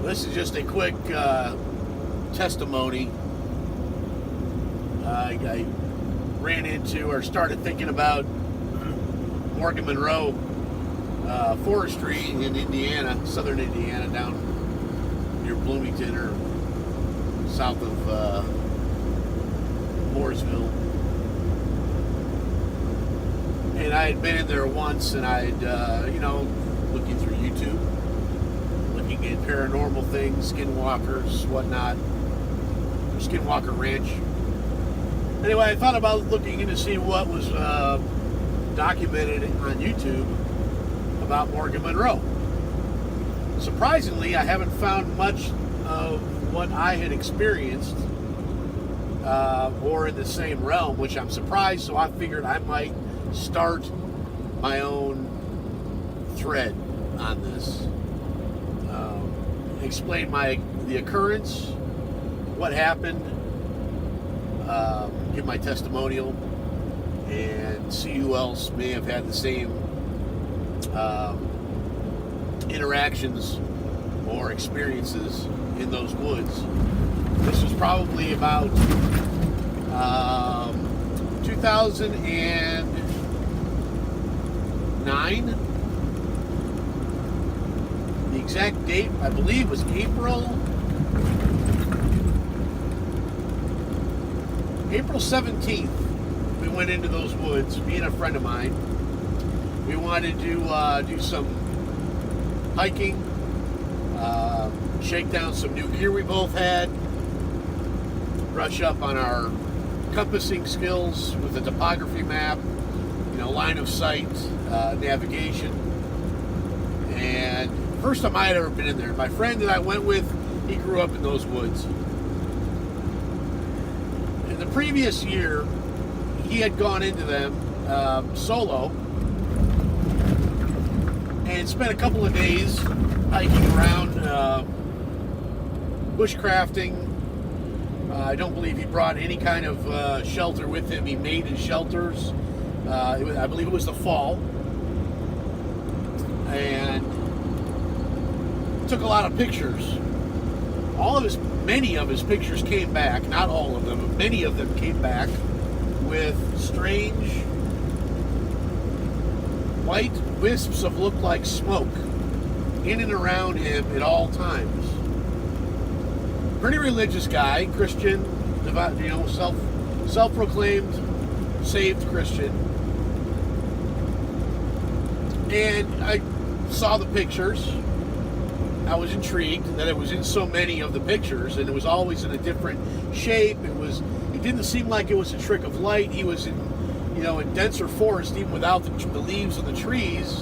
This is just a quick testimony. I ran into or started thinking about Morgan Monroe forestry in Indiana, southern Indiana, down near Bloomington or south of Mooresville. And I had been in there once, and I'd, looking through YouTube, looking at paranormal things, skinwalkers, whatnot, or Skinwalker Ranch. Anyway, I thought about looking in to see what was documented on YouTube about Morgan Monroe. Surprisingly, I haven't found much of what I had experienced or in the same realm, which I'm surprised, so I figured I might start my own thread on this. Explain the occurrence, what happened, give my testimonial, and see who else may have had the same interactions or experiences in those woods. This was probably about 2009. The exact date, I believe, was April 17th. We went into those woods, me and a friend of mine. We wanted to do some hiking, shake down some new gear we both had, brush up on our compassing skills with the topography map, line of sight, navigation. And first time I had ever been in there. My friend that I went with, he grew up in those woods. In the previous year, he had gone into them solo and spent a couple of days hiking around, bushcrafting. I don't believe he brought any kind of shelter with him. He made his shelters. I believe it was the fall. And took a lot of pictures. Many of his pictures came back, not all of them, but many of them came back with strange white wisps of look like smoke in and around him at all times. Pretty religious guy, Christian, self-proclaimed saved Christian. And I saw the pictures. I was intrigued that it was in so many of the pictures, and it was always in a different shape. It didn't seem like it was a trick of light. He was in denser forest, even without the leaves of the trees.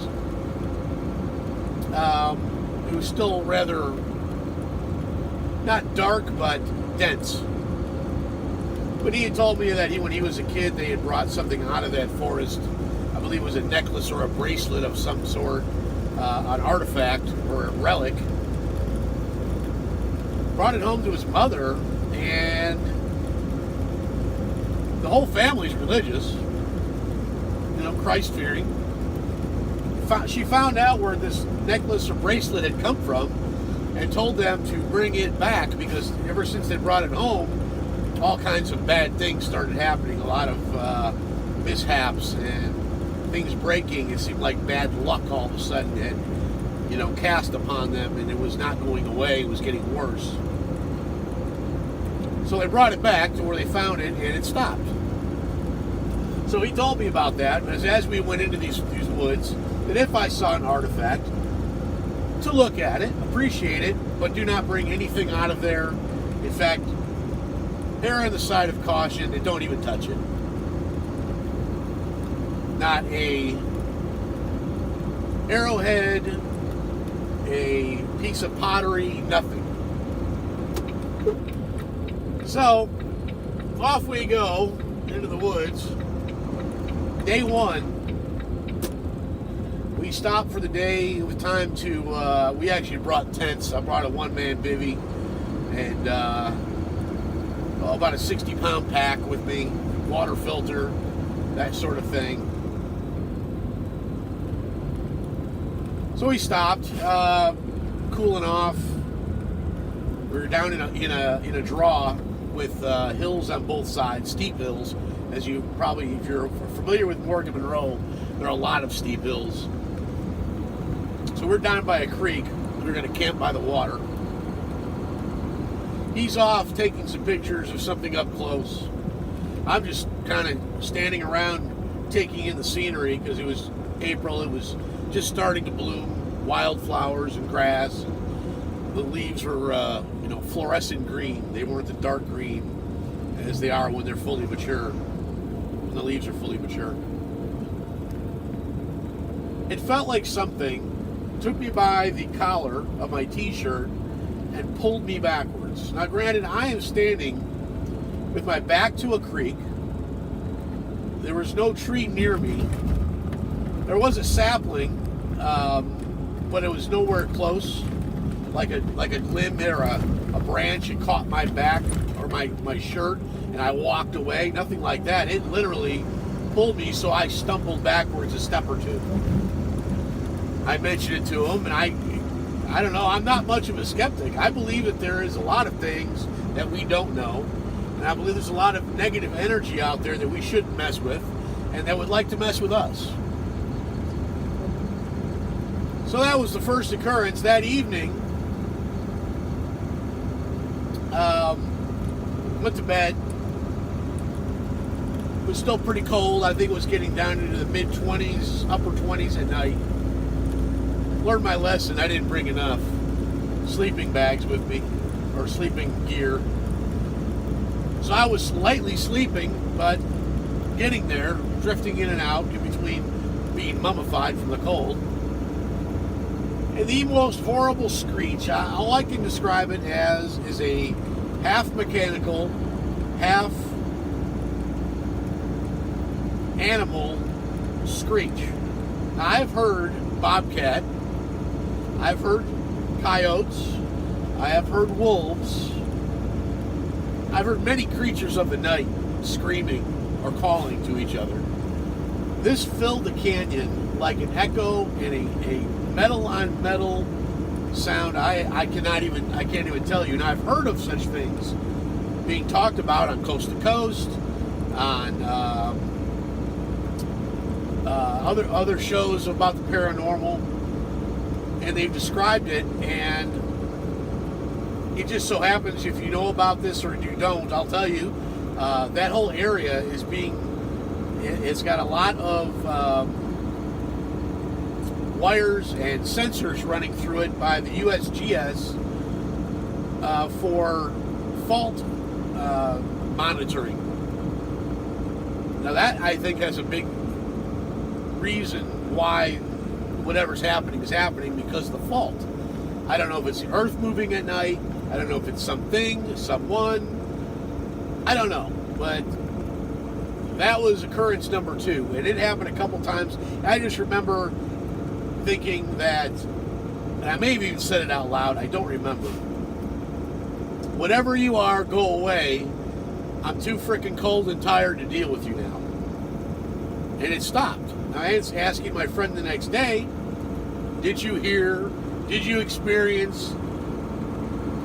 It was still rather not dark, but dense. But he had told me that when he was a kid, they had brought something out of that forest. I believe it was a necklace or a bracelet of some sort, an artifact or a relic. Brought it home to his mother, and the whole family's religious, Christ-fearing. She found out where this necklace or bracelet had come from and told them to bring it back, because ever since they brought it home, all kinds of bad things started happening. A lot of mishaps and things breaking. It seemed like bad luck all of a sudden had, cast upon them, and it was not going away. It was getting worse. So they brought it back to where they found it, and it stopped. So he told me about that, as we went into these woods, that if I saw an artifact, to look at it, appreciate it, but do not bring anything out of there. In fact, err on the side of caution and don't even touch it. Not a arrowhead, a piece of pottery, nothing. So, off we go into the woods. Day one, we stopped for the day. It was time to, we actually brought tents. I brought a one-man bivvy and about a 60-pound pack with me, water filter, that sort of thing. So we stopped, cooling off, We were down in a draw with hills on both sides, steep hills. As you probably, if you're familiar with Morgan Monroe, there are a lot of steep hills. So we're down by a creek. We're going to camp by the water. He's off taking some pictures of something up close. I'm just kind of standing around taking in the scenery because it was April. It was just starting to bloom, wildflowers and grass. The leaves were, fluorescent green. They weren't the dark green as they are when they're fully mature. When the leaves are fully mature. It felt like something took me by the collar of my t-shirt and pulled me backwards. Now, granted, I am standing with my back to a creek. There was no tree near me. There was a sapling, but it was nowhere close. Like a limb or a branch, it caught my back or my shirt, and I walked away. Nothing like that. It literally pulled me, so I stumbled backwards a step or two. I mentioned it to him, and I don't know, I'm not much of a skeptic. I believe that there is a lot of things that we don't know, and I believe there's a lot of negative energy out there that we shouldn't mess with, and that would like to mess with us. So that was the first occurrence. That evening, went to bed. It was still pretty cold. I think it was getting down into the mid-20s, upper 20s at night. Learned my lesson. I didn't bring enough sleeping bags with me, or sleeping gear. So I was lightly sleeping, but getting there, drifting in and out in between being mummified from the cold. And the most horrible screech, all I can describe it as, is a half mechanical, half animal screech. Now, I've heard bobcat, I've heard coyotes, I have heard wolves, I've heard many creatures of the night screaming or calling to each other. This filled the canyon like an echo and a metal on metal sound. I can't even tell you. Now, I've heard of such things being talked about on Coast to Coast, on other shows about the paranormal, and they've described it. And it just so happens, if you know about this or you don't, I'll tell you, that whole area is it's got a lot of wires and sensors running through it by the USGS for fault monitoring. Now that, I think, has a big reason why whatever's happening is happening, because of the fault. I don't know if it's the earth moving at night. I don't know if it's something, someone. I don't know. But that was occurrence number 2. And it happened a couple times. I just remember thinking that, and I may have even said it out loud, I don't remember. Whatever you are, go away. I'm too freaking cold and tired to deal with you now. And it stopped. I was asking my friend the next day, did you hear, did you experience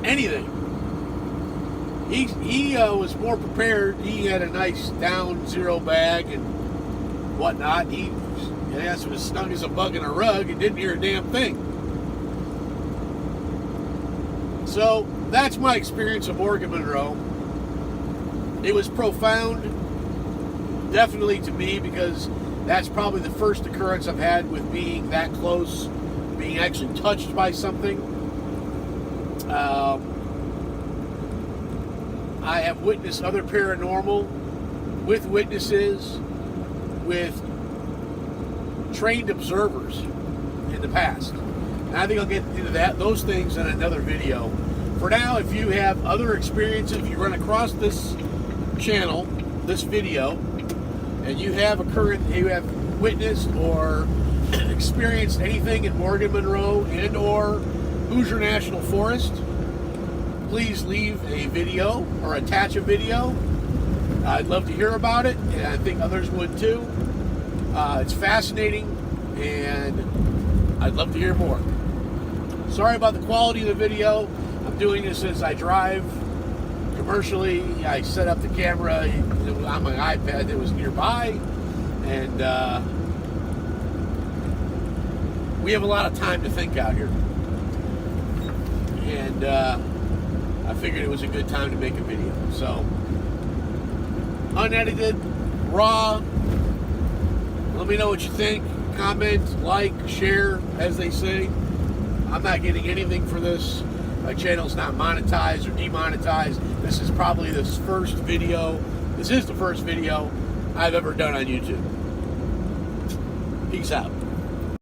anything? He was more prepared. He had a nice down zero bag and whatnot. He was as snug as a bug in a rug and didn't hear a damn thing. So that's my experience of Morgan Monroe. It was profound, definitely to me, because that's probably the first occurrence I've had with being that close, being actually touched by something. I have witnessed other paranormal with witnesses, with trained observers in the past. And I think I'll get into those things in another video. For now, if you have other experiences, if you run across this channel, this video, and you have witnessed or experienced anything in Morgan Monroe and or Hoosier National Forest, please leave a video or attach a video. I'd love to hear about it, and I think others would too. It's fascinating, and I'd love to hear more. Sorry about the quality of the video. I'm doing this as I drive commercially. I set up the camera on my iPad that was nearby, and we have a lot of time to think out here. And I figured it was a good time to make a video. So, unedited, raw. Let me know what you think. Comment, like, share, as they say. I'm not getting anything for this. My channel's not monetized or demonetized. This is probably the first video. This is the first video I've ever done on YouTube. Peace out.